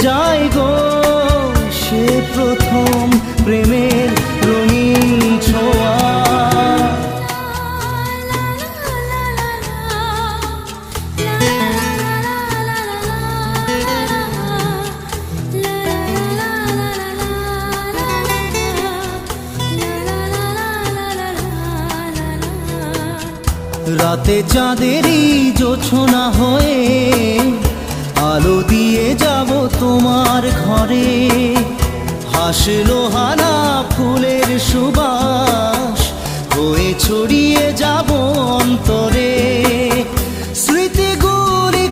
যায় গো সে প্রথম প্রেমের রঙিন ছোঁয়া। রাতে চাঁদেরই জোছনা হয়ে আলো দিয়ে যাব তোমার ঘরে, হাসলো